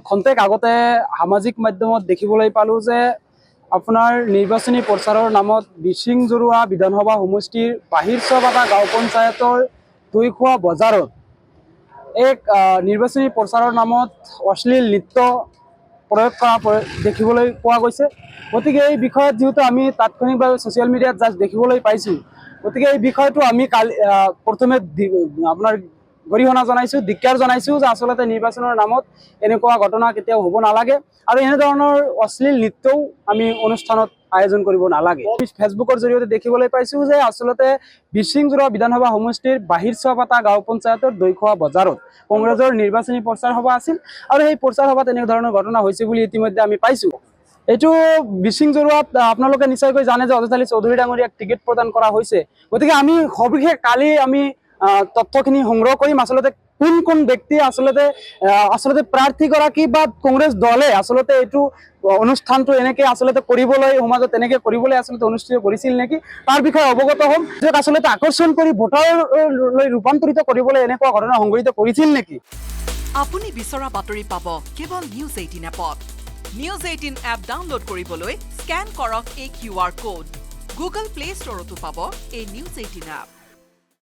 খন্তেক আগতে সামাজিক মাধ্যমত দেখিবলৈ পালোঁ যে আপোনাৰ নিৰ্বাচনী প্ৰচাৰৰ নামত বিচিংজৰুৱা বিধানসভা সমষ্টিৰ বাহিৰচবাটা গাঁও পঞ্চায়তৰ দৈখোৱা বজাৰত এক নিৰ্বাচনী প্ৰচাৰৰ নামত অশ্লীল নৃত্য প্ৰয়োগ কৰা দেখিবলৈ পোৱা গৈছে। গতিকে এই বিষয়ত যেহেতু আমি তাৎক্ষণিকভাৱে ছ'চিয়েল মিডিয়াত জাষ্ট দেখিবলৈ পাইছোঁ, গতিকে এই বিষয়টো আমি কালি প্ৰথমে আপোনাৰ গৰিহণা জনাইছোঁ, ধিক্কাৰ জনাইছোঁ যে আচলতে নিৰ্বাচনৰ নামত এনেকুৱা ঘটনা কেতিয়াও হ'ব নালাগে আৰু এনেধৰণৰ অশ্লীল নৃত্যও আমি অনুষ্ঠানত আয়োজন কৰিব নালাগে। ফেচবুকৰ জৰিয়তে দেখিবলৈ পাইছোঁ যে আচলতে বিচিংজৰুৱা বিধানসভা সমষ্টিৰ বাহিৰচবাটা গাঁও পঞ্চায়তৰ দৈখোৱা বজাৰত কংগ্ৰেছৰ নিৰ্বাচনী প্ৰচাৰ সভা আছিল আৰু সেই প্ৰচাৰ সভাত এনেধৰণৰ ঘটনা হৈছে বুলি ইতিমধ্যে আমি পাইছোঁ। এইটো বিচিংজৰুৱাত আপোনালোকে নিশ্চয়কৈ জানে যে অজয় চৌধুৰী ডাঙৰীয়াক টিকেট প্ৰদান কৰা হৈছে। গতিকে আমি সবিশেষ কালি আমি তথ্যখিনি সংগ্ৰহ কৰিম আচলতে কোন কোন ব্যক্তি আচলতে প্ৰাৰ্থীগৰাকী বা কংগ্ৰেছ দলে আচলতে এইটো অনুষ্ঠানটো এনেকৈ আচলতে কৰিবলৈ সমাজত এনেকৈ কৰিবলৈ আচলতে অনুষ্ঠিত কৰিছিল নেকি তাৰ বিষয়ে অৱগত হ'ম, য'ত আচলতে আকৰ্ষণ কৰি ভোটাৰলৈ ৰূপান্তৰিত কৰিবলৈ এনেকুৱা ঘটনা সংঘটিত কৰিছিল নেকি। আপুনি বিচৰা বাতৰি পাব কেৱল নিউজ 18 এপত। নিউজ 18 এপ ডাউনলোড কৰিবলৈ স্কেন কৰক এই QR কোড। গুগল প্লে ষ্টৰতো পাব এই নিউজ 18 এপ।